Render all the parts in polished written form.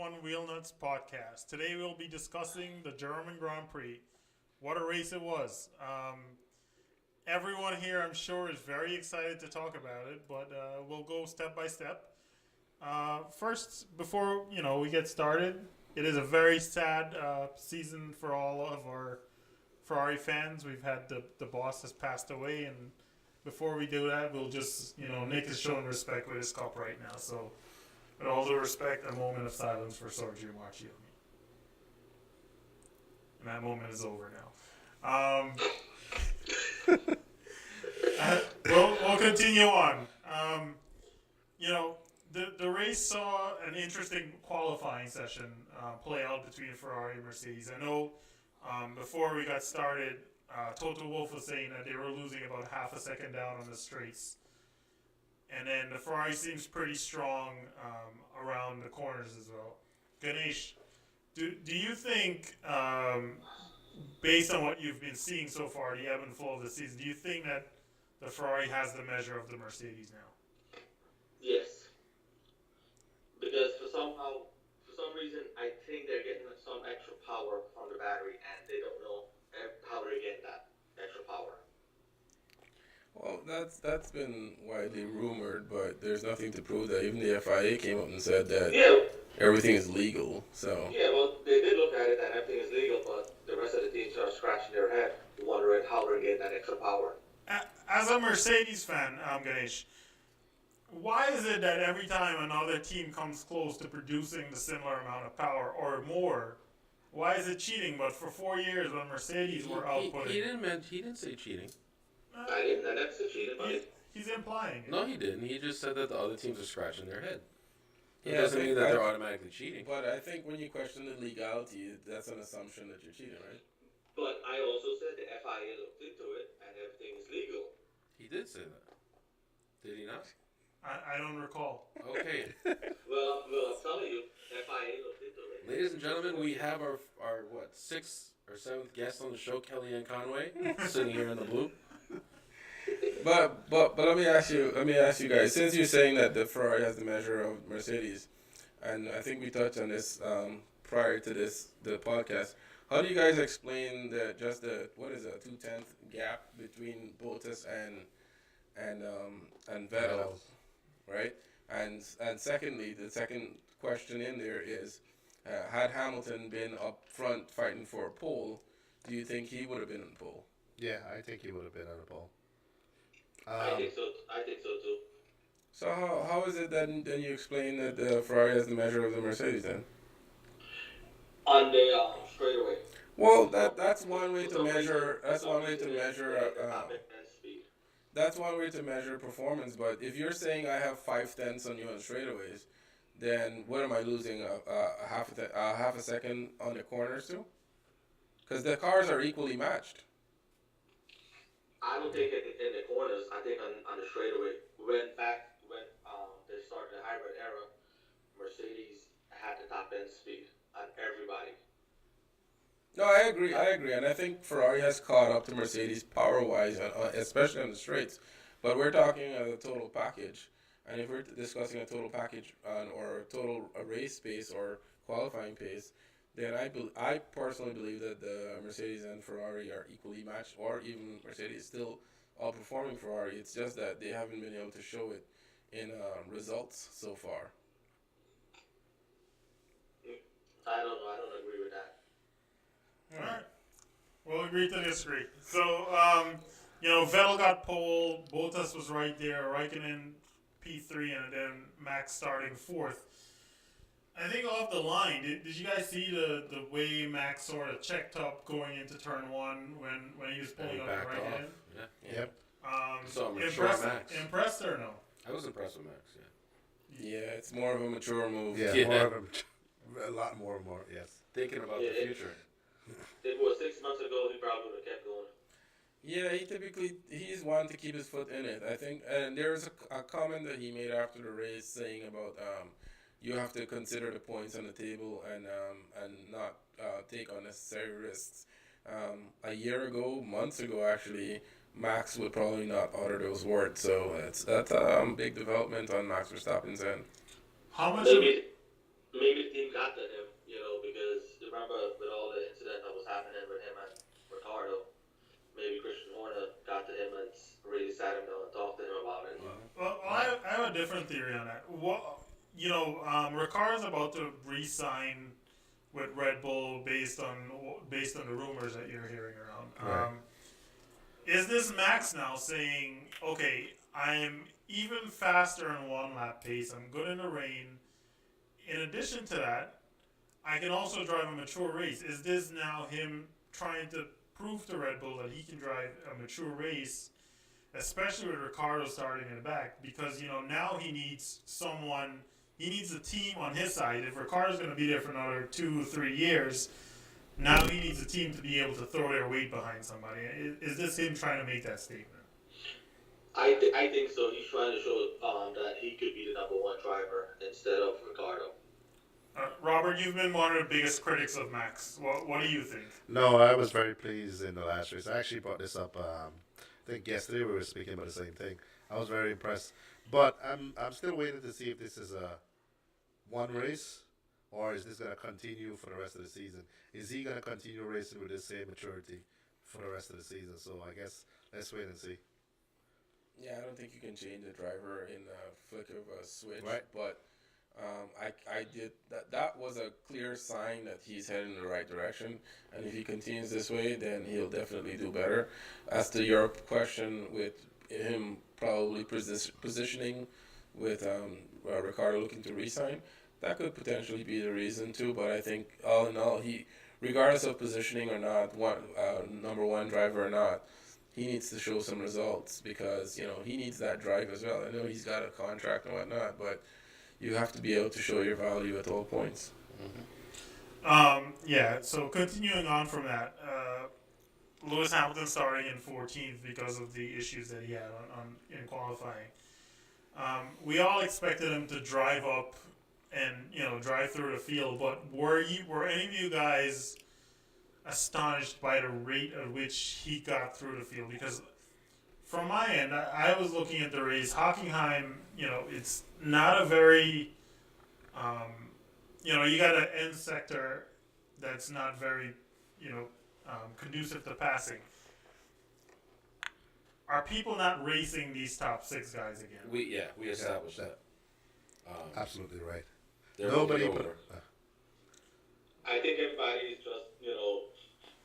F1 Wheel Nuts podcast. Today we'll be discussing the German Grand Prix. What a race it was. Everyone here, I'm sure, is very excited to talk about it, but we'll go step by step. First, before we get started, it is a very sad season for all of our Ferrari fans. We've had the boss has passed away, and before we do that, we'll just Nick is showing respect with his cup right now. So, with all due respect, a moment of silence for Sergio Marchionne. And that moment is over now. We'll continue on. The race saw an interesting qualifying session play out between Ferrari and Mercedes. I know before we got started, Toto Wolff was saying that they were losing about half a second down on the straights. And then the Ferrari seems pretty strong around the corners as well. Ganesh, do you think, based on what you've been seeing so far, the ebb and flow of the season, do you think that the Ferrari has the measure of the Mercedes now? Yes. Because for some reason, I think they're getting some extra power from the battery, and they don't know how they're getting that extra power. Well, that's been widely rumored, but there's nothing to prove that. Even the FIA came up and said that everything is legal. So well, they did look at it and everything is legal, but the rest of the teams are scratching their head, wondering how they're getting that extra power. As a Mercedes fan, Ganesh, why is it that every time another team comes close to producing the similar amount of power or more, why is it cheating? But for 4 years, when Mercedes were outputting, he didn't say cheating. I never said cheating, but he's implying it. No, he didn't. He just said that the other teams are scratching their head. It doesn't mean that they're automatically cheating. But I think when you question the legality, that's an assumption that you're cheating, right? But I also said the FIA looked into it and everything is legal. He did say that. Did he not? I don't recall. Okay. Well, I'm telling you, FIA looked into it. Ladies and gentlemen, we have our 6th or 7th guest on the show, Kellyanne Conway, sitting here in the blue. But let me ask you guys, since you're saying that the Ferrari has the measure of Mercedes, and I think we touched on this prior to the podcast, how do you guys explain the 2/10 gap between Bottas and Vettel, right? And secondly, the second question in there is, had Hamilton been up front fighting for a pole, do you think he would have been in the pole? Yeah, I think he would have been on the pole. I think so too. So how is it then you explain that the Ferrari has the measure of the Mercedes then? On the straightaway. Well, that's one way to measure. That's one way to measure. That's one way to measure performance. But if you're saying I have 5/10 on you on straightaways, then what am I losing half a second on the corners too? Because the cars are equally matched. I don't think in the corners. I think on the straightaway. When they started the hybrid era, Mercedes had the top end speed on everybody. No, I agree, and I think Ferrari has caught up to Mercedes power-wise, especially on the straights. But we're talking a total package, and if we're discussing a total package or a total race pace or qualifying pace, then I personally believe that the Mercedes and Ferrari are equally matched, or even Mercedes still outperforming Ferrari. It's just that they haven't been able to show it in results so far. I don't know. I don't agree with that. All right. We'll agree to disagree. So, Vettel got pole. Bottas was right there. Raikkonen P3, and then Max starting 4th. I think off the line, did you guys see the way Max sort of checked up going into turn 1 when he was pulling up the right hand? Yeah. Yep. Impressed or no? I was impressed with Max, yeah. Yeah, it's more of a mature move. Yeah. More of a lot more, yes. Thinking about the future. If it was 6 months ago, he probably would have kept going. Yeah, he's one to keep his foot in it. I think, and there's a comment that he made after the race saying about you have to consider the points on the table and not take unnecessary risks. A year ago, months ago actually, Max would probably not utter those words. So that's a big development on Max Verstappen's end. How much? Maybe the team got different theory on that. Ricard's about to re-sign with Red Bull based on the rumors that you're hearing around. Right. Is this Max now saying, okay, I'm even faster in one lap pace. I'm good in the rain. In addition to that, I can also drive a mature race. Is this now him trying to prove to Red Bull that he can drive a mature race, especially with Ricardo starting in the back? Because now he needs someone. He needs a team on his side. If Ricardo's going to be there for another 2-3 years, now he needs a team to be able to throw their weight behind somebody. Is this him trying to make that statement? I think so. He's trying to show that he could be the number one driver instead of Ricardo. Robert, you've been one of the biggest critics of Max. What do you think? No, I was very pleased in the last race. I actually brought this up. I think yesterday we were speaking about the same thing. I was very impressed, but I'm still waiting to see if this is a one race or is this going to continue for the rest of the season. Is he going to continue racing with the same maturity for the rest of the season? So I guess let's wait and see. Yeah, I don't think you can change a driver in a flick of a switch. Right. But I did that. That was a clear sign that he's heading in the right direction. And if he continues this way, then he'll definitely do better. As to your question with him probably positioning with Ricardo looking to resign, that could potentially be the reason too. But I think all in all, he, regardless of positioning or not, number one driver or not, he needs to show some results because he needs that drive as well. I know he's got a contract and whatnot, but you have to be able to show your value at all points. So continuing on from that, Lewis Hamilton starting in 14th because of the issues that he had in qualifying. We all expected him to drive up and drive through the field, but were any of you guys astonished by the rate at which he got through the field? Because from my end, I was looking at the race. Hockenheim, it's not a very, you got an end sector that's not very, conducive to passing. Are people not racing these top six guys again? We established that. Absolutely right. They're Nobody moving but over. I think everybody is just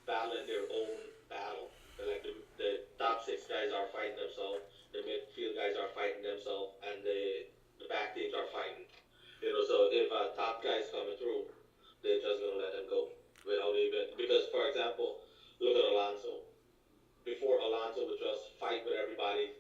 battling their own battle. Like the top six guys are fighting themselves, the midfield guys are fighting themselves, and the back teams are fighting. So if a top guy's coming through, they're just gonna let them go without even, because for example, look at Alonso. Before, Alonso would just fight with everybody,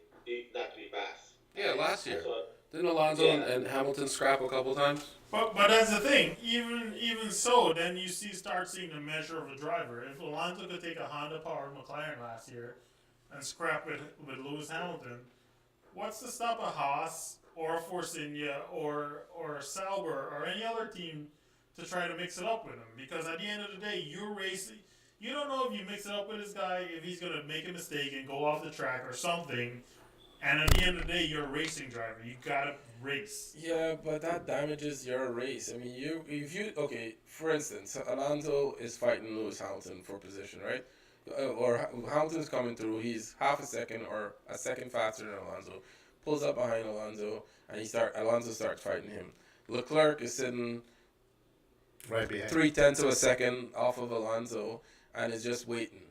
not to be fast. Yeah, last year. So, Didn't Alonso and Hamilton scrap a couple times? But that's the thing. Even so, then you start seeing the measure of a driver. If Alonso could take a Honda powered McLaren last year and scrap it with Lewis Hamilton, what's to stop a Haas or a Force India or Sauber or any other team to try to mix it up with him? Because at the end of the day, you're racing. You don't know if you mix it up with this guy, if he's gonna make a mistake and go off the track or something. And at the end of the day, you're a racing driver. You gotta race. Yeah, but that damages your race. I mean, for instance, Alonso is fighting Lewis Hamilton for position, right? Or Hamilton's coming through. He's half a second or a second faster than Alonso. Pulls up behind Alonso, and Alonso starts fighting him. Leclerc is sitting right behind. 0.3 of a second off of Alonso, and is just waiting.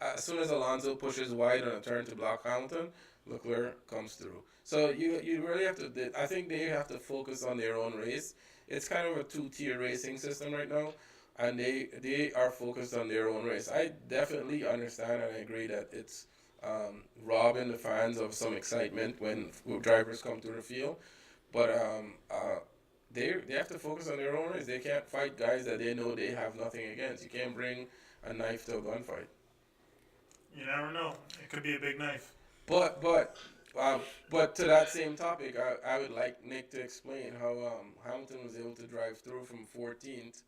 As soon as Alonso pushes wide on a turn to block Hamilton, Leclerc comes through. So you really have to. I think they have to focus on their own race. It's kind of a two-tier racing system right now, and they are focused on their own race. I definitely understand and I agree that it's robbing the fans of some excitement when drivers come through the field, but they have to focus on their own race. They can't fight guys that they know they have nothing against. You can't bring a knife to a gunfight. You never know. It could be a big knife. But to that same topic, I would like Nick to explain how Hamilton was able to drive through from 14th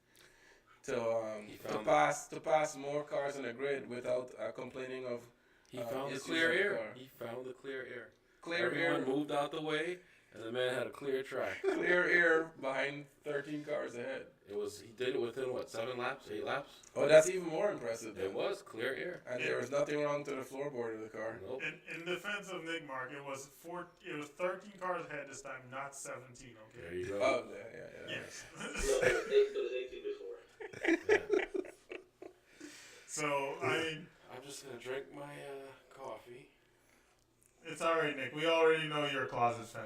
to pass more cars on the grid without complaining of. He found the issues clear with the air. car. He found the clear air. Clear Everyone air. moved out the way, and the man had a clear track. Clear air behind 13 cars ahead. He did it within what, 7 laps, 8 laps? Oh, that's even more impressive. It was clear air. And there was nothing wrong to the floorboard of the car. Nope. In defense of Nick Mark, it was 13 cars ahead this time, not 17. There Okay. you go. Oh, yeah. Yes. No, it was 18 before. So I mean, I'm just gonna drink my coffee. it's all right, Nick. We already know you're a closet fan.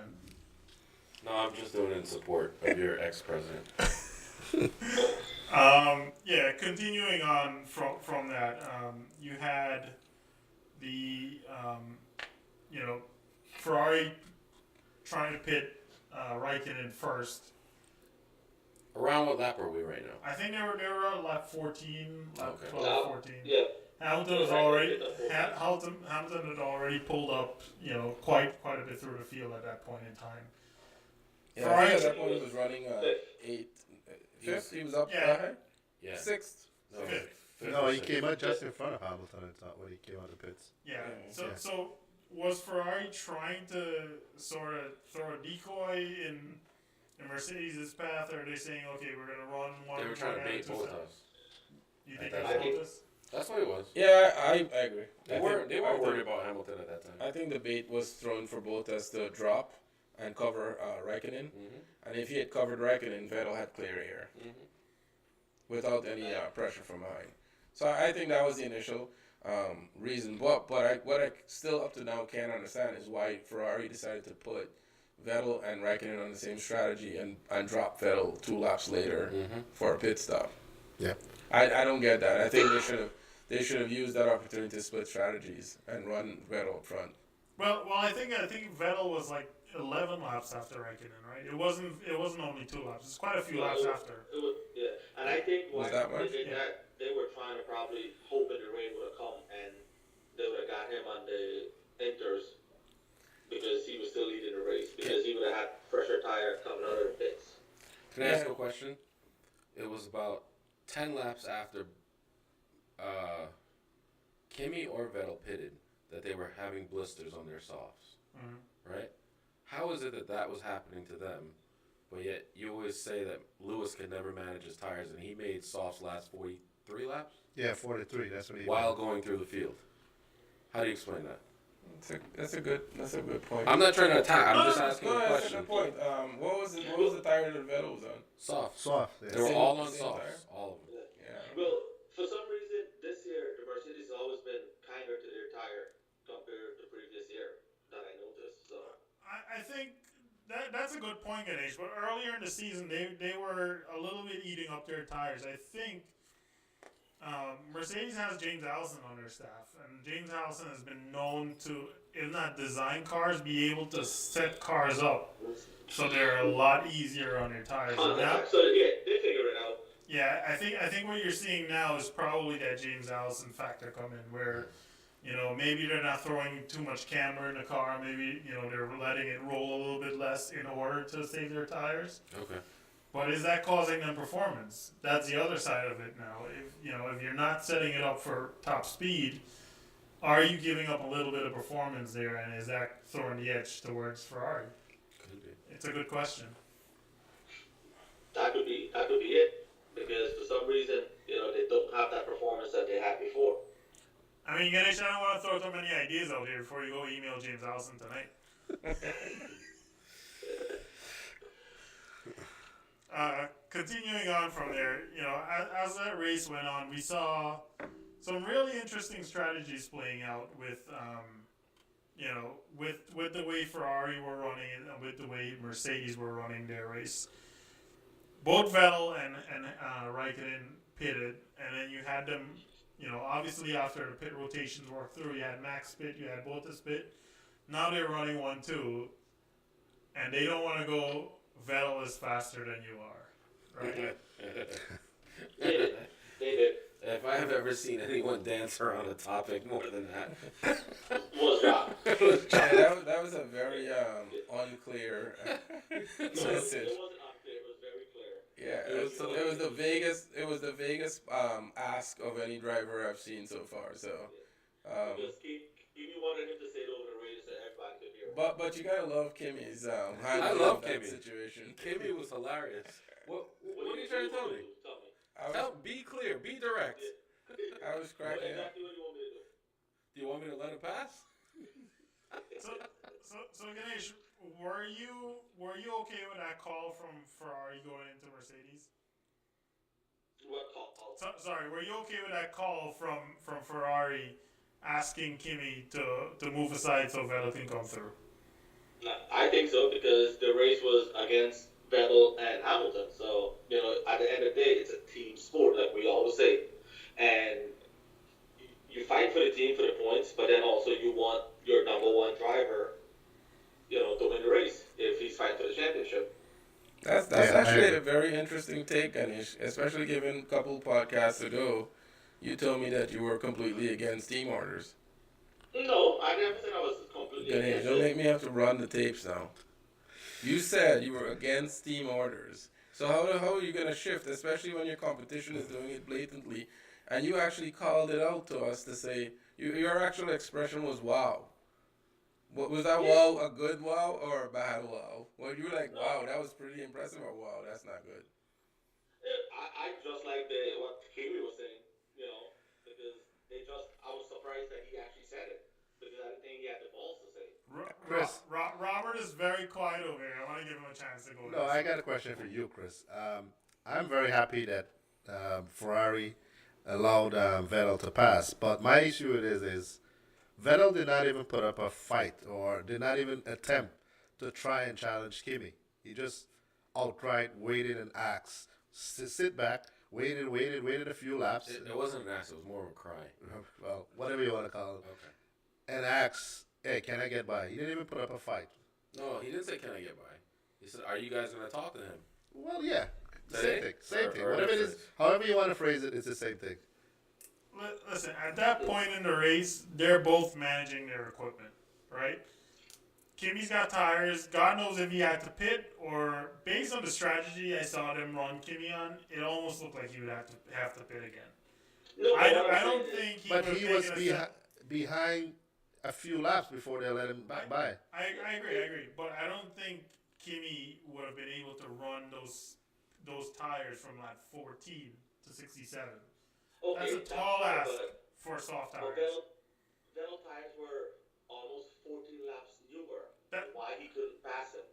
No, I'm just doing it in support of your ex-president. Yeah, continuing on from that, you had the Ferrari trying to pit Raikkonen first. Around what lap are we right now? I think they were at lap 14, lap Okay. 12, 14. Yeah. Hamilton was already Hamilton had already pulled up, quite a bit through the field at that point in time. Yeah, Ferrari- I think at that point he was running fifth. He was up Yeah. high. Yeah. Sixth. No, Fifth. fifth No, or he sixth. came out just in front of Hamilton, I thought, when he came out of the pits. Yeah. Yeah. So was Ferrari trying to sort of throw a decoy in Mercedes' path, or are they saying, okay, we're gonna run one? They were trying to one bait and two both seconds? us. You think At that's that Bottas? That's what it was. Yeah, I agree. They I weren't think- worried about Hamilton at that time. I think the bait was thrown for both as to drop and cover Raikkonen. Mm-hmm. And if he had covered Raikkonen, Vettel had clear air Mm-hmm. without any pressure from behind. So I think that was the initial reason. But what I still up to now can't understand is why Ferrari decided to put Vettel and Raikkonen on the same strategy and drop Vettel 2 laps later Mm-hmm. for a pit stop. Yeah. I don't get that. I think they should have used that opportunity to split strategies and run Vettel up front. Well, I think Vettel was like 11 laps after Raikkonen, right? It wasn't only 2 laps. It's quite a few laps after. It was, yeah. And I think Was why that much? they did that, they were trying to probably hoping the rain would have come and they would have got him on the inters because he was still leading the race because he would have had fresher tire coming out of the pits. Can I ask a question? It was about 10 laps after Kimi or Vettel pitted that they were having blisters on their softs, right? How is it that was happening to them, but yet you always say that Lewis can never manage his tires and he made softs last 43 laps Yeah, 43, that's what he while going through the field? How do you explain that? That's a good point. I'm not trying to attack. I'm just asking No, a that's a question. good point. What was the tire that Vettel was on? Soft. Soft. Yeah. They were Same- all on same softs. tire? All of them. Yeah. Well, for some reason, this year, the Mercedes has always been kinder to their tire compared to previous year that I noticed. So, I think that's a good point, Ganesh. But earlier in the season, they were a little bit eating up their tires. I think Mercedes has James Allison on their staff, and James Allison has been known to, if not design cars, be able to set cars up so they're a lot easier on their tires. And now, so yeah, they figure it out. yeah, I think what you're seeing now is probably that James Allison factor come in, where maybe they're not throwing too much camber in the car. Maybe they're letting it roll a little bit less in order to save their tires. Okay. But is that causing them performance? That's the other side of it now. If you're not setting it up for top speed, are you giving up a little bit of performance there, and is that throwing the edge towards Ferrari? Could be. It's a good question. That could be it because for some reason, they don't have that performance that they had before. I mean, Ganesh, I don't want to throw too many ideas out here before you go email James Allison tonight. Continuing on from there, as that race went on, we saw some really interesting strategies playing out with, with the way Ferrari were running and with the way Mercedes were running their race. Both Vettel and Raikkonen pitted, and then you had them, obviously after the pit rotations worked through, you had Max pit, you had Bottas pit. Now they're running 1-2, and they don't want to go Vettel is faster than you are, right? They did. If I have ever seen anyone dance around a topic more than that, Was that? Yeah, that was a very unclear It message. wasn't unclear. It was very clear. Yeah, it was the vaguest ask of any driver I've seen so far. So Because Kimi wanted him to say it over the radio so everybody could hear it. But you gotta love Kimmy's I handling of love that Kimmy. situation. Kimmy was hilarious. What What do are you you what do trying you to want tell me me? to do? Tell me. I was Be clear. Be direct. Yeah. I was What cracking up. exactly what do you want me to do? Do you want me to let it pass? So, so Ganesh, were you okay with that call from Ferrari going into Mercedes? What call? Sorry, were you okay with that call from Ferrari asking Kimi to move aside so Vettel can come through? No, I think so because the race was against Vettel and Hamilton. So at the end of the day, it's a team sport, like we always say, and you fight for the team for the points, but then also you want your number one driver, to win the race if he's fighting for the championship. That's Yeah, I actually agree. a very interesting take, Ganesh. Especially given a couple podcasts ago, you told me that you were completely against team orders. No, I never said I was completely Ganesh, against don't make it. me have to run the tapes now. You said you were against team orders. So how are you gonna shift, especially when your competition is doing it blatantly, and you actually called it out to us to say your actual expression was wow. What was that Yeah, wow a good wow or a bad wow? Well, you were like no, wow, that was pretty impressive, or wow, that's not good. I just like what Kimi was saying, because I was surprised that he actually said it because I didn't think he had the balls to say it. Chris. Robert is very quiet over here. I want to give him a chance to go No, next. I got a question for you, Chris. I'm very happy that Ferrari allowed Vettel to pass, but my issue with it is Vettel did not even put up a fight or did not even attempt to try and challenge Kimi. He just outright waited and asked, sit back, waited a few laps, It wasn't an ass. It was more of a cry. well, whatever you want to call it, Okay. and asked, hey, can I get by? He didn't even put up a fight. No, he didn't say, "Can I get by?" He said, "Are you guys gonna talk to him Well, yeah, today?" same thing, same thing. Or Whatever it next is, race? however you want to phrase it, it's the same thing. Listen, at that point in the race, they're both managing their equipment, right? Kimmy's got tires. God knows if he had to pit or based on the strategy I saw them run Kimmy on, it almost looked like he would have to pit again. No, but I, what I'm I saying don't is, think he But would he have was taken a step. behind a few laps before they let him by. I agree, but I don't think Kimmy would have been able to run those tires from like 14 to 67. That's okay, a that's tall fine, ask but for soft but tires. Vettel tires were almost 14 laps newer. That Why he couldn't pass him?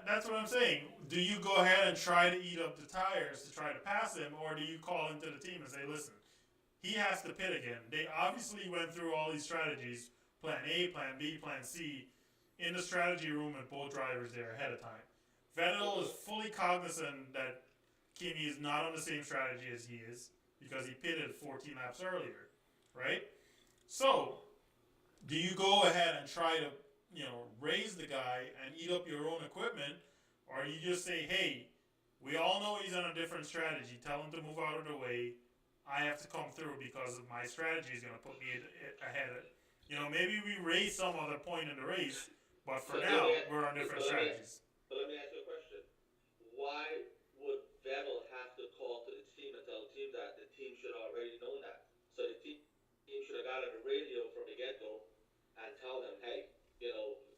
that's what I'm saying. Do you go ahead and try to eat up the tires to try to pass him, or do you call into the team and say, listen, he has to pit again? They obviously went through all these strategies, plan A, plan B, plan C, in the strategy room with both drivers there ahead of time. Vettel is fully cognizant that Kimi is not on the same strategy as he is because he pitted 14 laps earlier, right? So, do you go ahead and try to, raise the guy and eat up your own equipment, or you just say, hey, we all know he's on a different strategy. Tell him to move out of the way. I have to come through because of my strategy is going to put me ahead. Maybe we race some other point in the race, but for But now we're on different strategies. but let me ask you a question. Why would Vettel have to call to the team and tell the team that the team should already know that? So the team should have got on the radio from the get go and tell them, hey,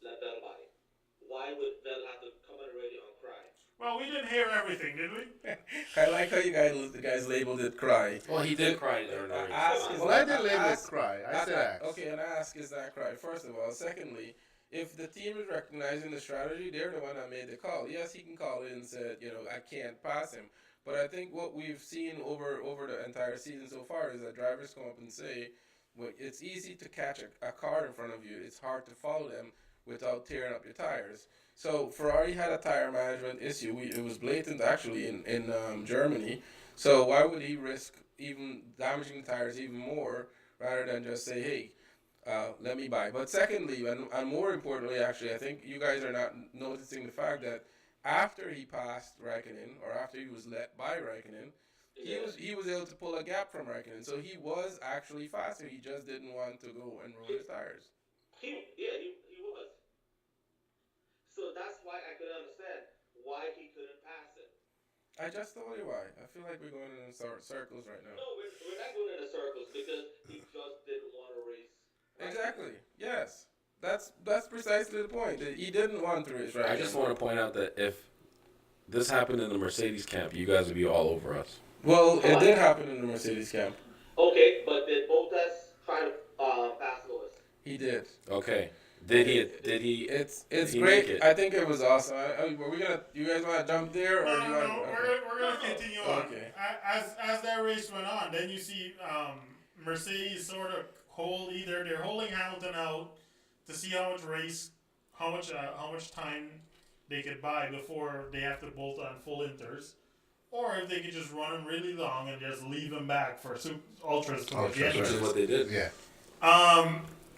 let Vettel by. Why would Vettel have to come on the radio and cry? Well, we didn't hear everything, did we? I like how you guys labeled it cry. Well, he did cry during the race. Ask is Well, I that, didn't label it ask, cry. I said ask. okay, and ask is that cry. First of all, secondly, if the team is recognizing the strategy, they're the one that made the call. Yes, he can call in and said, I can't pass him. But I think what we've seen over the entire season so far is that drivers come up and say, well, it's easy to catch a car in front of you. It's hard to follow them without tearing up your tires. So Ferrari had a tire management issue. It was blatant actually in Germany. So why would he risk even damaging the tires even more rather than just say, hey, let me buy. But secondly, and more importantly, actually, I think you guys are not noticing the fact that after he passed Raikkonen, or after he was let by Raikkonen, Yeah. he was able to pull a gap from Raikkonen. So he was actually faster. He just didn't want to go and ruin his tires. He was. So that's why I couldn't understand why he couldn't pass him. I just told you why. I feel like we're going in circles right now. No, we're not going in the circles because he just didn't want to race that's precisely the point. That he didn't want to race right. I just want to point out that if this happened in the Mercedes camp, you guys would be all over us. Well, it did happen in the Mercedes camp. Okay, but did Bottas try to pass Lewis? He did. Okay. Did he? Did he? It's did he great. make it? I think it was awesome. Were we gonna? You guys want to jump there, or No, do you no, want? no. Okay. We're gonna continue on. Okay. As that race went on, then you see Mercedes sort of they're holding Hamilton out to see how much time they could buy before they have to bolt on full inters, or if they could just run him really long and just leave him back for ultras towards the end. Which is what they did. Yeah.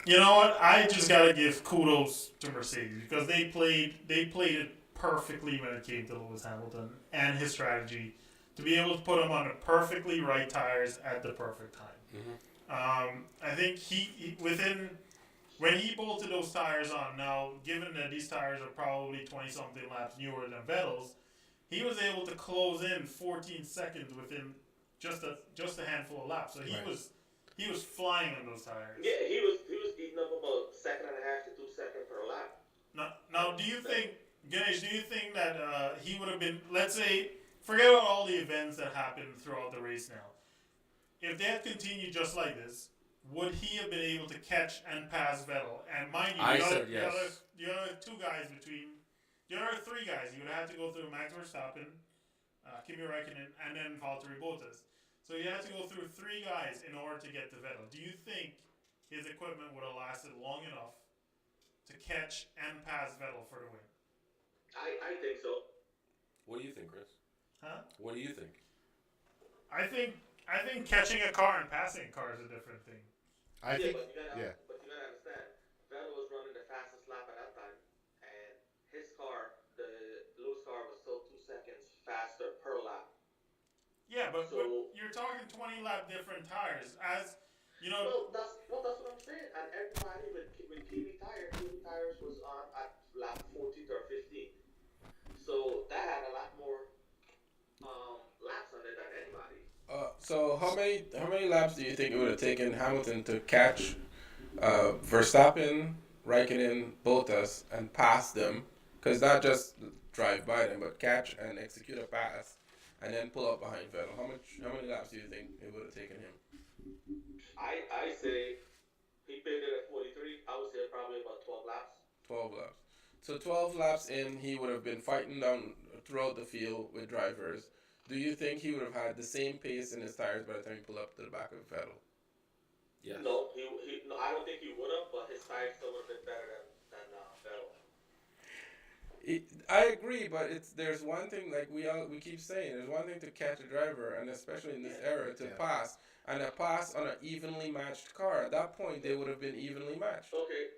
You know what? I just gotta give kudos to Mercedes because they played it perfectly when it came to Lewis Hamilton and his strategy to be able to put him on the perfectly right tires at the perfect time. I think he when he bolted those tires on. Now, given that these tires are probably 20-something laps newer than Vettel's, he was able to close in 14 seconds within just a handful of laps. So he was flying on those tires. Yeah, he was eating up about 1.5 to 2 seconds per lap. Now, do you think, Ganesh? Do you think that he would have been? Let's say, forget about all the events that happened throughout the race. Now, if they had continued just like this, would he have been able to catch and pass Vettel? And mind you, the other three guys, you would have to go through Max Verstappen, Kimi Räikkönen, and then Valtteri Bottas. So you have to go through three guys in order to get to Vettel. Do you think his equipment would have lasted long enough to catch and pass Vettel for the win? I think so. What do you think, Chris? Huh? What do you think? I think catching a car and passing a car is a different thing. I think. But you Yeah. gotta understand, Vettel was running the fastest lap at that time, and his car, the Lewis car, was still 2 seconds faster per lap. Yeah, but So- you're talking 20 lap different tires. As you know, Well, that's what I'm saying. And everybody with Kiwi tires was on at lap 14 or 15. So that had a lot more laps on it than anybody. So how many laps do you think it would have taken Hamilton to catch Verstappen, Raikkonen, Bottas, and pass them? Because not just drive by them, but catch and execute a pass, and then pull up behind Vettel. How many laps do you think it would have taken him? I say he picked it at 43. I would say probably about 12 laps. 12 laps. So 12 laps in, he would have been fighting down throughout the field with drivers. Do you think he would have had the same pace in his tires by the time he pulled up to the back of Vettel? Yes. No, no, I don't think he would have, but his tires still would have been better than Vettel. I agree, but there's one thing like we keep saying. There's one thing to catch a driver, and especially in this era, to pass, and a pass on an evenly matched car. At that point, they would have been evenly matched. Okay.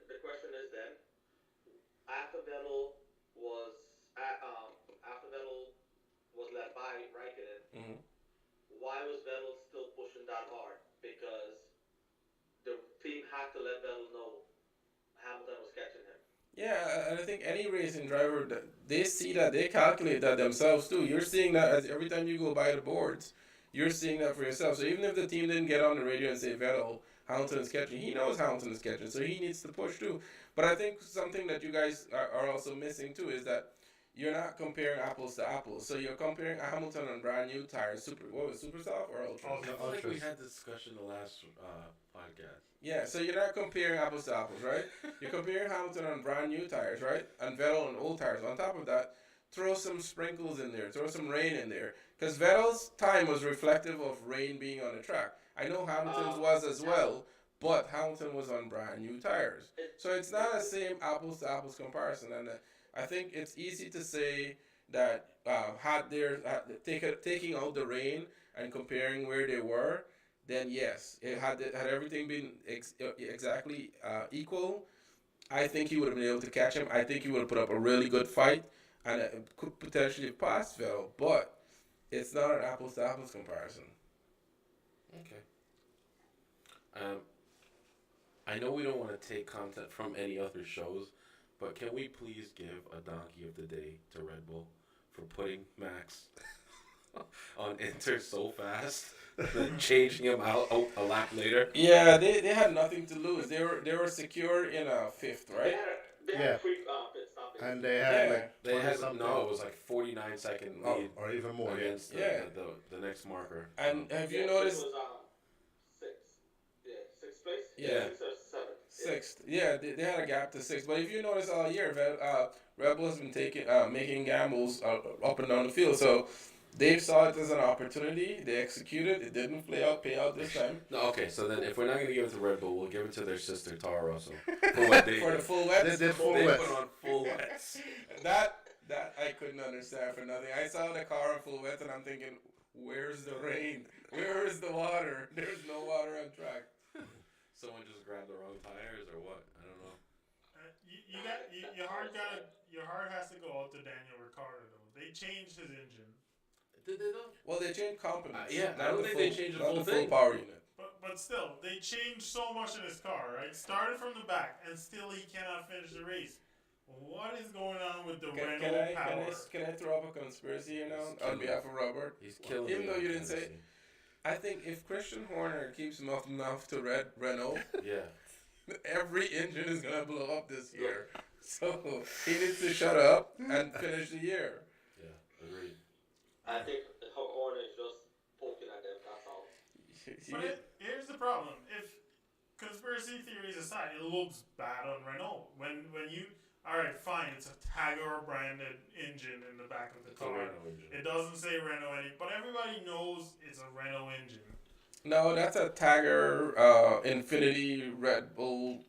The question is then, after Vettel was led by Raikkonen, why was Vettel still pushing that hard? Because the team had to let Vettel know Hamilton was catching him. Yeah, and I think any racing driver, they see that, they calculate that themselves too. You're seeing that as every time you go by the boards, you're seeing that for yourself. So even if the team didn't get on the radio and say Vettel, Hamilton is catching, he knows Hamilton is catching, so he needs to push too. But I think something that you guys are also missing too is that you're not comparing apples to apples. So you're comparing Hamilton on brand new tires, super soft or ultra? I feel like we had this discussion the last podcast. Yeah, so you're not comparing apples to apples, right? You're comparing Hamilton on brand new tires, right? And Vettel on old tires. On top of that, throw some sprinkles in there, throw some rain in there. Because Vettel's time was reflective of rain being on the track. I know Hamilton's was as well, but Hamilton was on brand new tires. So it's not the same apples to apples comparison. And I think it's easy to say that taking out the rain and comparing where they were, then yes, had everything been exactly equal, I think he would have been able to catch him. I think he would have put up a really good fight and could potentially pass Vettel, but it's not an apples to apples comparison. Okay. I know we don't want to take content from any other shows, but can we please give a donkey of the day to Red Bull for putting Max on Inter so fast? then changing him out a lap later. Yeah, they had nothing to lose. They were secure in a fifth, They right? had they had Yeah. a free pit stop. And they had Yeah. like They 20 had something. no, it was like 49-second Oh, lead or even more. Yeah. against Yeah. the next marker. And have you Chris noticed? was sixth. Yeah, sixth place. Yeah. Sixth or seventh. Sixth. Yeah, they had a gap to sixth. But if you notice all year, Red Bull has been making gambles up and down the field. So they saw it as an opportunity. They executed. It didn't pay out this time. No, okay, so then if we're not gonna give it to Red Bull, we'll give it to their sister Toro Rosso for what they For the did. full They wets. did full They wets. put on full wets. That I couldn't understand for nothing. I saw the car on full wets and I'm thinking, where's the rain? Where is the water? There's no water on track. Someone just grabbed the wrong tires or what? I don't know. Your heart has to go out to Daniel Ricciardo though. They changed his engine, Did they though? Well, they changed components. Yeah, I not don't the think they full- changed the not full the thing. power unit. but still they changed so much in his car. Right, started from the back, and still he cannot finish the race. What is going on with the Renault power? Can I throw up a conspiracy here now He's on behalf of Robert? He's killing Even me though on you didn't say, fantasy. I think if Christian Horner keeps mouthing off to Renault, Yeah. every engine is gonna blow up this year. So he needs to shut up and finish the year. Yeah. Agreed. I think Horner is just poking at them. That's all. But here's the problem: if conspiracy theories aside, it looks bad on Renault. When you all right, fine, it's a Tagore branded engine in the back of the It's a car. Renault engine. It doesn't say Renault but everybody knows it's a Renault engine. No, that's a Tiger, Infinity, Red Bull,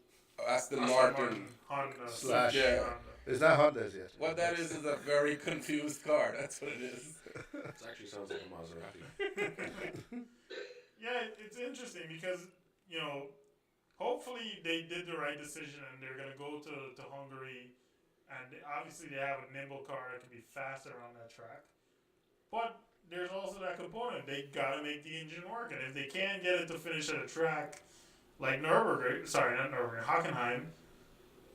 Aston Martin. Honda Slash. Yeah. Honda. It's not Honda's yet. What that is a very confused car. That's what it is. It actually sounds like a Maserati. Yeah, it's interesting because hopefully they did the right decision and they're gonna go to Hungary, and obviously they have a nimble car that can be faster on that track. But there's also that component. They gotta make the engine work, and if they can't get it to finish at a track like Hockenheim,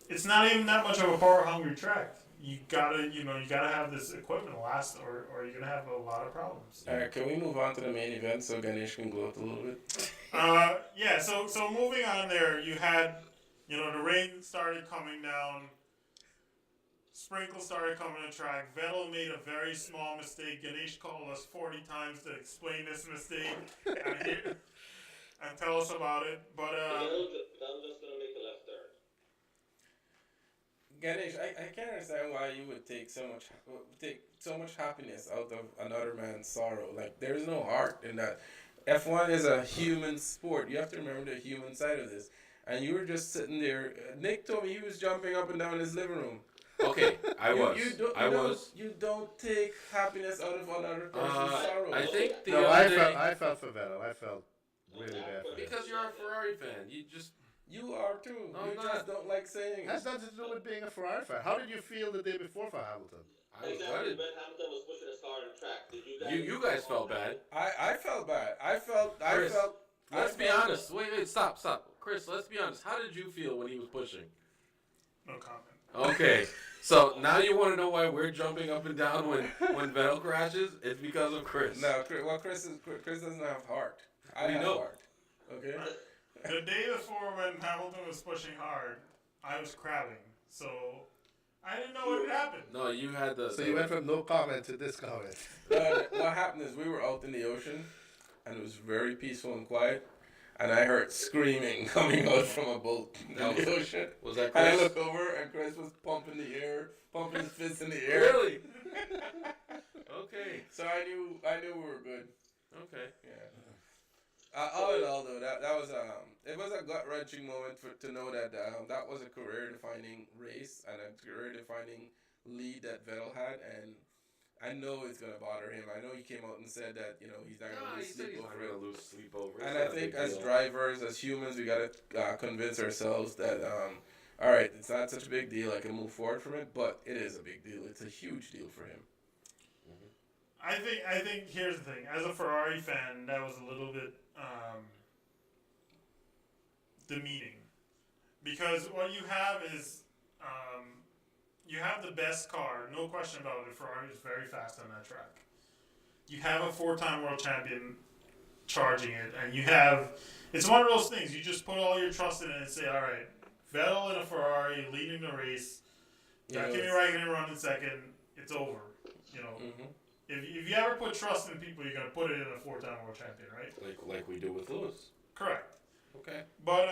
it's not even that much of a power hungry track. You gotta have this equipment last, or you're gonna have a lot of problems. All right, can we move on to the main event so Ganesh can gloat a little bit? Yeah. So moving on there, you had, the rain started coming down. Sprinkles started coming to track. Vettel made a very small mistake. Ganesh called us 40 times to explain this mistake and tell us about it. But Vettel just gonna make a left turn. Ganesh, I can't understand why you would take so much happiness out of another man's sorrow. Like, there's no heart in that. F1 is a human sport. You have to remember the human side of this. And you were just sitting there. Nick told me he was jumping up and down in his living room. Okay, I was. You don't take happiness out of another person's sorrow. I think the No, other day, I felt for Vettel. I felt really bad for him. because you're a Ferrari fan, You are too. No, you I'm just not. don't like saying It has it. nothing to do with being a Ferrari fan. How did you feel the day before for Hamilton? I was Exactly. gutted. When Hamilton was pushing his car on the track, did you guys? You guys felt bad. I felt bad. Chris, Let's be felt- honest. Wait, stop. Chris, let's be honest. How did you feel when he was pushing? no comment. Okay, so now you want to know why we're jumping up and down when Vettel crashes? It's because of Chris. No, Chris doesn't have heart. I We have know. heart. Okay. The day before when Hamilton was pushing hard, I was crabbing, so I didn't know what had happened. No, you had the. So you went from no comment to this comment. What happened is we were out in the ocean, and it was very peaceful and quiet, and I heard screaming coming out from a boat in the ocean. Was that And I Chris? looked over, and Chris was pumping the air, pumping his fists in the air. Really? Okay. So I knew we were good. Okay. Yeah. All in all, though, that was it was a gut wrenching moment to know that that was a career defining race and a career defining lead that Vettel had, and I know it's gonna bother him. I know he came out and said that he's not gonna Nah, lose he said sleep he's not over it. gonna lose sleep over it. And It's I not a think big as deal. drivers, as humans, we gotta convince ourselves that all right, it's not such a big deal. I can move forward from it, but it is a big deal. It's a huge deal for him. I think here's the thing. As a Ferrari fan, that was a little bit demeaning, because what you have is you have the best car, no question about it. Ferrari is very fast on that track. You have a 4-time world champion charging it, and you have. It's one of those things. You just put all your trust in it and say, all right, Vettel in a Ferrari leading the race. Got Kimi Raikkonen running second. It's over. You know, if you ever put trust in people, you're gonna put it in a 4-time world champion, right? Like we do with Lewis. Correct. Okay. But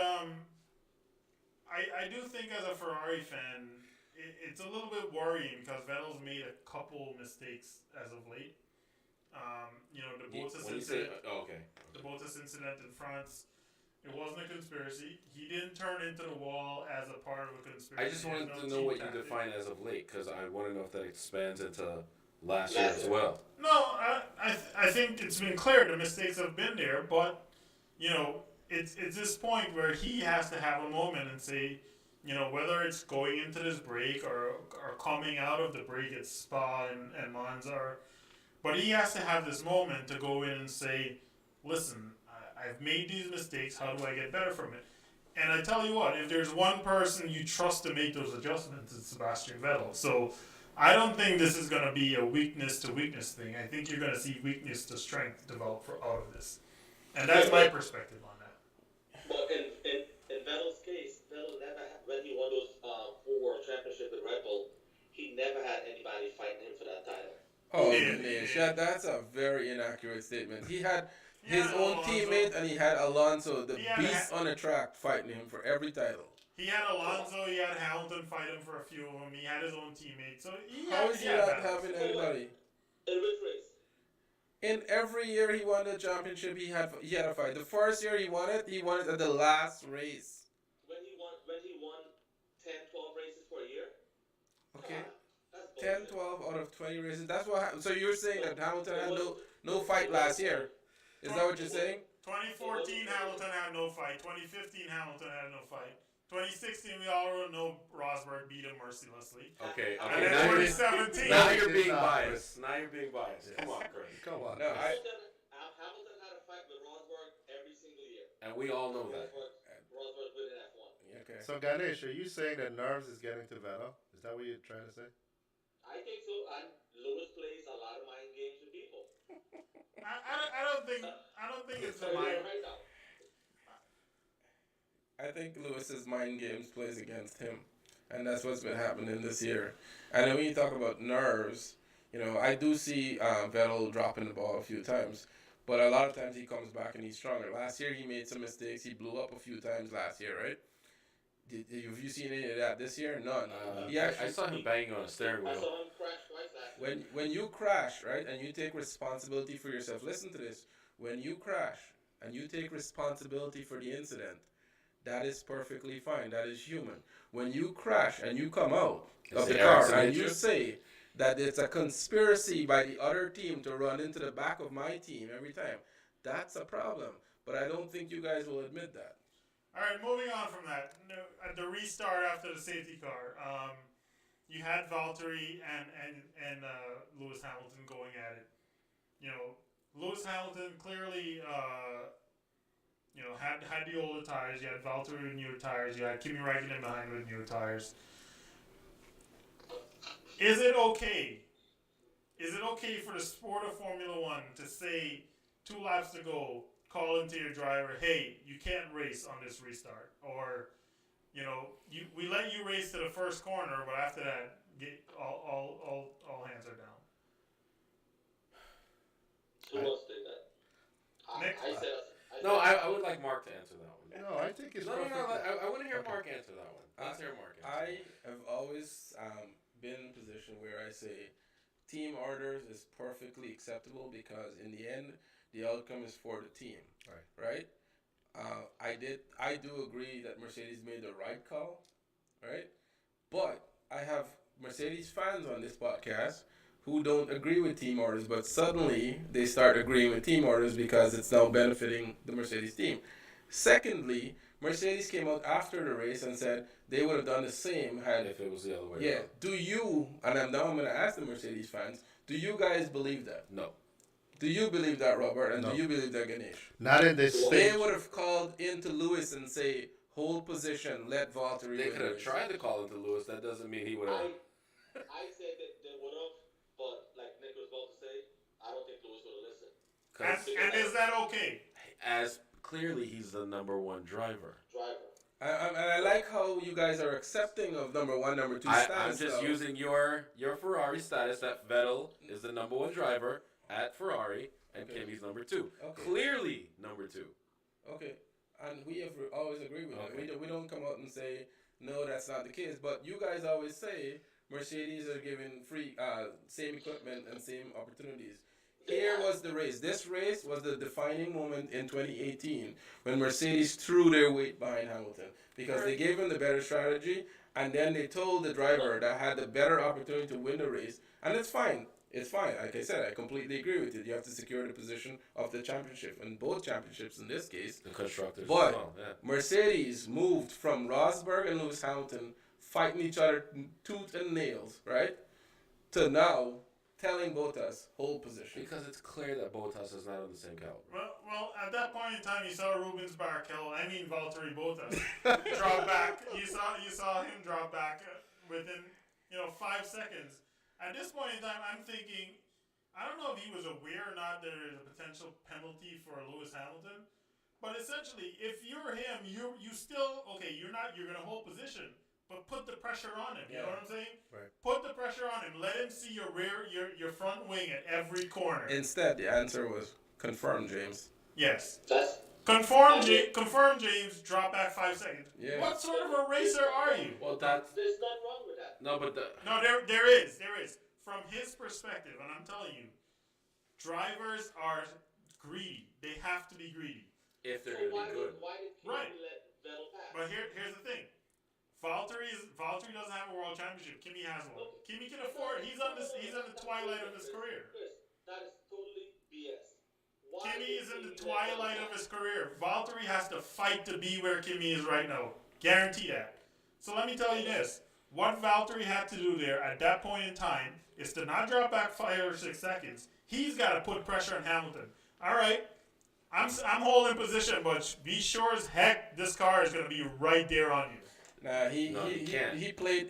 I do think as a Ferrari fan, it's a little bit worrying because Vettel's made a couple mistakes as of late. You know, the Bottas incident. The Bottas incident in France. It wasn't a conspiracy. He didn't turn into the wall as a part of a conspiracy. I just wanted to know what you define as of late, because I want to know if that expands into last year as well. No, I think it's been clear the mistakes have been there, but you know, it's this point where he has to have a moment and say, you know, whether it's going into this break or coming out of the break at Spa and Monza, but he has to have this moment to go in and say, listen, I've made these mistakes. How do I get better from it? And I tell you what, if there's one person you trust to make those adjustments, it's Sebastian Vettel. So I don't think this is going to be a weakness to weakness thing. I think you're going to see weakness to strength develop out of this. And that's my perspective on that. But in Vettel's case, Vettel never had, when he won those 4 world championships with Red Bull, he never had anybody fighting him for that title. Oh, man, that's a very inaccurate statement. He had his own teammate, and he had Alonso, the beast on the track, fighting him for every title. He had Alonso, he had Hamilton fight him for a few of them. He had his own teammates. So how is he not having anybody? In which race? In every year he won the championship, he had a fight. The first year he won it at the last race. When he won 10, 12 races for a year? Okay. 10, 12 out of 20 races. That's what happened. So you're saying that Hamilton had no fight last year? Is that what you're saying? 2014 Hamilton had no fight. 2015 Hamilton had no fight. 2016 we all know Rosberg beat him mercilessly. Okay. And then 2017. Now you're being biased. Come on, Craig. Come on. No, Hamilton had a fight with Rosberg every single year. And we all know that. Rosberg winning F1. Okay. So Ganesh, are you saying that nerves is getting to Vettel? Is that what you're trying to say? I think so. And Lewis plays a lot of mind games with people. I don't think it's a mind. Right now. I think Lewis's mind games plays against him, and that's what's been happening this year. And then when you talk about nerves, you know, I do see Vettel dropping the ball a few times, but a lot of times he comes back and he's stronger. Last year he made some mistakes. He blew up a few times last year, right? Have you seen any of that this year? None. I saw him banging on a steering wheel. I saw him crash twice last year. When you crash, right, and you take responsibility for yourself, listen to this. When you crash and you take responsibility for the incident, that is perfectly fine. That is human. When you crash and you come out of the car and you say that it's a conspiracy by the other team to run into the back of my team every time, that's a problem. But I don't think you guys will admit that. All right, moving on from that. At the restart after the safety car, you had Valtteri and Lewis Hamilton going at it. You know, Lewis Hamilton clearly, had the older tires. You had Valtteri with newer tires. You had Kimi Raikkonen behind with newer tires. Is it okay? Is it okay for the sport of Formula One to say 2 laps to go, call into your driver, hey, you can't race on this restart, or we let you race to the first corner, but after that, get all hands are down. Who else did that? Nick? I would like Mark to answer that one. No, I think it's No. I want to hear Mark answer that one. Let's hear Mark answer. I have always been in a position where I say team orders is perfectly acceptable because in the end, the outcome is for the team. Right? I do agree that Mercedes made the right call. Right? But I have Mercedes fans on this podcast who don't agree with team orders, but suddenly they start agreeing with team orders because it's now benefiting the Mercedes team. Secondly, Mercedes came out after the race and said they would have done the same had if it was the other way yeah. around. Do you, and I'm going to ask the Mercedes fans, do you guys believe that? No. Do you believe that, Robert? And No. do you believe that, Ganesh? not in this They stage. would have called into Lewis and say, hold position, let Valtteri They win could the have race. tried to call into Lewis. That doesn't mean he would have. I said that they would have, but like Nick was about to say, I don't think Lewis would have listened. And is that okay? As clearly he's the number one driver. And I like how you guys are accepting of number one, number two I'm status. just using your Ferrari status that Vettel is the number one driver at Ferrari and Kimi's number two. Okay. Clearly number two. Okay, and we have always agreed with that. Okay. We don't come out and say no, that's not the case. But you guys always say Mercedes are giving free, same equipment and same opportunities. Here was the race. This race was the defining moment in 2018 when Mercedes threw their weight behind Hamilton because they gave him the better strategy, and then they told the driver that had the better opportunity to win the race, and it's fine. It's fine. Like I said, I completely agree with you. You have to secure the position of the championship, and both championships in this case. The constructors But as well, yeah. Mercedes moved from Rosberg and Lewis Hamilton fighting each other tooth and nails, right, to now telling Bottas hold position. Because it's clear that Bottas is not on the same caliber. Well, at that point in time, you saw Rubens Barrichello, Valtteri Bottas, drop back. You saw him drop back within 5 seconds. At this point in time, I'm thinking, I don't know if he was aware or not that there is a potential penalty for Lewis Hamilton, but essentially, if you're him, you still you're gonna hold position. But put the pressure on him. You know what I'm saying? Right. Put the pressure on him. Let him see your front wing at every corner. Instead, the answer was confirmed, James. Yes. That's Confirm, James. Drop back 5 seconds. Yeah. What sort of a racer are you? Well, that's there's nothing wrong with that. no, but No, there is. From his perspective, and I'm telling you, drivers are greedy. They have to be greedy. if they're So gonna be good. why did Kimi Right. let Vettel pass? But here's the thing. Valtteri doesn't have a world championship. Kimi has one. Kimi can afford. He's on the twilight of his career. Chris, that is totally BS. Why Kimi did is in the let twilight Vettel of pass? his career. Valtteri has to fight to be where Kimi is right now. Guarantee that. So let me tell you this. What Valtteri had to do there at that point in time is to not drop back 5 or 6 seconds. He's got to put pressure on Hamilton. All right, I'm holding position, but be sure as heck this car is going to be right there on you. Nah, he played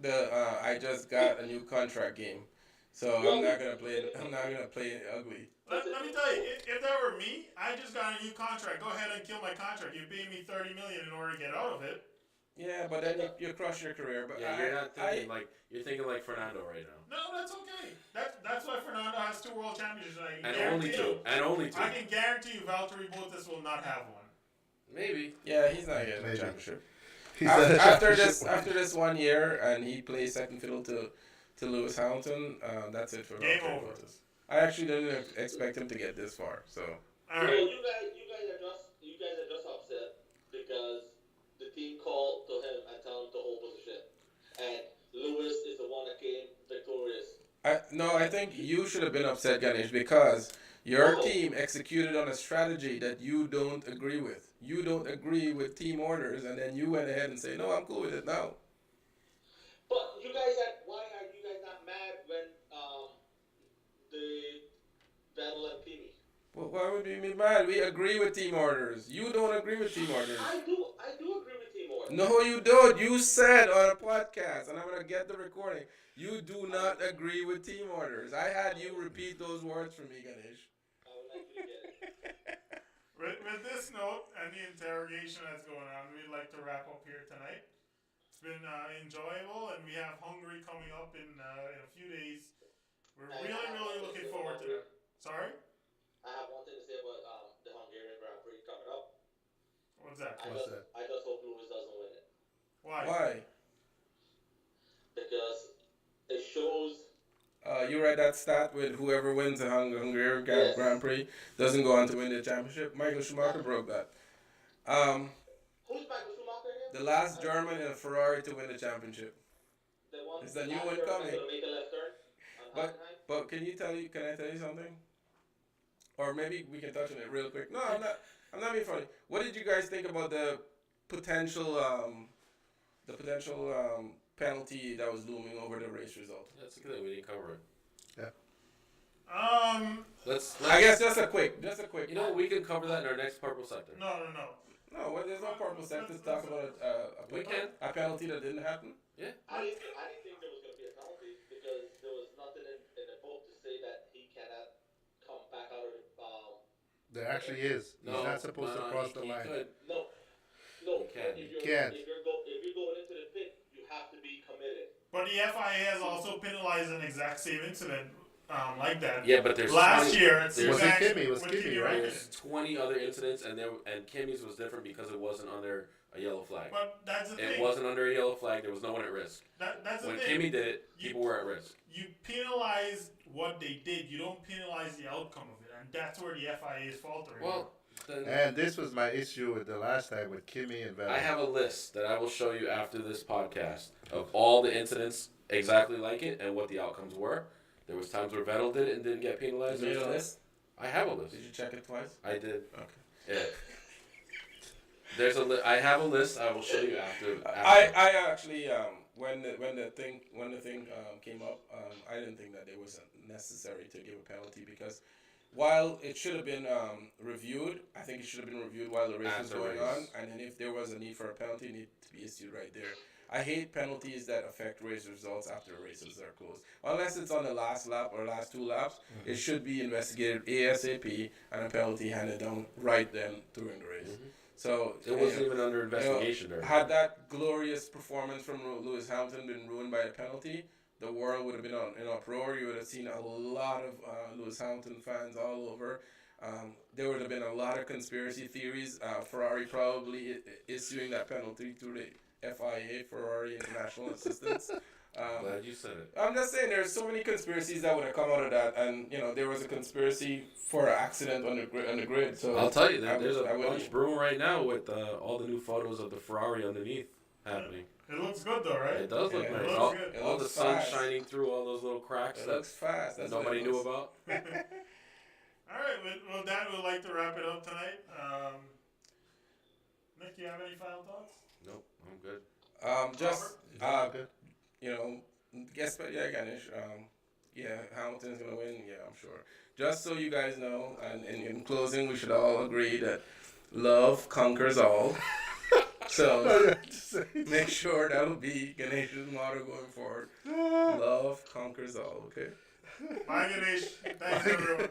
the I just got a new contract game, so I'm not gonna play it ugly. Let me tell you, if that were me, I just got a new contract. Go ahead and kill my contract. You paid me $30 million in order to get out of it. Yeah, but then you crush your career. But Yeah, you're not thinking you're thinking like Fernando right now. No, that's okay. That's why Fernando has 2 world championships. And only two. I can guarantee you, Valtteri Bottas will not have one. Maybe. Yeah, he's not getting a Maybe. championship. He's not a After championship. this 1 year, and he plays second fiddle to Lewis Hamilton, that's it for Game Valtteri over. Bottas. I actually didn't expect him to get this far. So All So right. you guys are just upset because the team called to him and told him to hold position, and Lewis is the one that came victorious. I think you should have been upset, Ganesh, because your team executed on a strategy that you don't agree with. You don't agree with team orders, and then you went ahead and say, "No, I'm cool with it now." But why are you guys not mad when the Vettel and Kimi? Well, why would we be mad? We agree with team orders. You don't agree with team orders. I do agree with team order. No, you don't. You said on a podcast, and I'm gonna get the recording. You do not agree with team orders. I had you repeat those words for me, Ganesh. I would like you to get it. With this note and the interrogation that's going on, we'd like to wrap up here tonight. It's been enjoyable, and we have Hungary coming up in a few days. We're really looking forward to that. Sorry? I have one thing to say about the Hungarian Grand Prix coming up. What's that? I just hope Lewis doesn't win it Why? Why? because it shows. You read that stat with whoever wins the Hungarian Yes. Grand Prix doesn't go on to win the championship. Michael Schumacher broke that. Who's Michael Schumacher again? The last German in a Ferrari to win the championship. The one It's the new last one year coming. gonna make a left turn on But Hockenheim. but can I tell you something? Or maybe we can touch on it real quick. No, I'm not being funny. What did you guys think about the potential penalty that was looming over the race result? That's good that we didn't cover it. Let's I guess just a quick. you know, we can cover that in our next purple sector. No. No, well, there's no purpose to talk about We can. a penalty that didn't happen. Yeah. I didn't think there was going to be a penalty because there was nothing in the book to say that he cannot come back out of There actually is. He's not supposed to cross the he line. could. No, You can't. if You can't. if you're going into the pit, you have to be committed. But the FIA has also penalized an exact same incident like that. Yeah, but there's Last 20 year it's there's- Was it back Kimmy? It was with Kimmy, right? There's 20 other incidents, and Kimmy's was different because it wasn't under a yellow flag. But that's the It thing. wasn't under a yellow flag. There was no one at risk. That's the When thing. Kimmy did it, people were at risk. You penalize what they did. You don't penalize the outcome of it, and that's where the FIA is faltering. Well, then And this was my issue with the last time with Kimmy and Vettel. I have a list that I will show you after this podcast of all the incidents exactly like it and what the outcomes were. There was times where Vettel did it and didn't get penalized. Did you There make a was list? I have a list. Did you check it twice? I did. Okay. Yeah. I have a list. I will show you after. I actually when the thing came up, I didn't think that it was necessary to give a penalty because while it should have been reviewed, I think it should have been reviewed while the race was After going race. on, and then if there was a need for a penalty, it needed to be issued right there. I hate penalties that affect race results after races are closed. Unless it's on the last lap or last two laps, it should be investigated ASAP and a penalty handed down right then during the race. So It wasn't even under investigation. you know, during had that glorious performance from Lewis Hamilton been ruined by a penalty, the world would have been in uproar. You would have seen a lot of Lewis Hamilton fans all over. There would have been a lot of conspiracy theories. Ferrari probably issuing that penalty to the FIA, Ferrari International Assistance. Glad you said it. I'm just saying there's so many conspiracies that would have come out of that, and there was a conspiracy for an accident on the grid. So I'll tell you, I there's a would- bunch brewing right now with all the new photos of the Ferrari underneath happening. It looks good though, right? It does look Yeah, nice. it looks All, good. It all the looks sun fast. shining through all those little cracks It that looks fast. That's nobody what it knew looks. about. All right, with that, we'd like to wrap it up tonight. Nick, you have any final thoughts? Nope, I'm good. Just Good. guess, but yeah, Ganesh. Yeah, Hamilton's gonna win. Yeah, I'm sure. Just so you guys know, and in closing, we should all agree that love conquers all. So make sure that'll be Ganesh's motto going forward. Love conquers all. Okay. Bye, Ganesh. Thanks, everyone.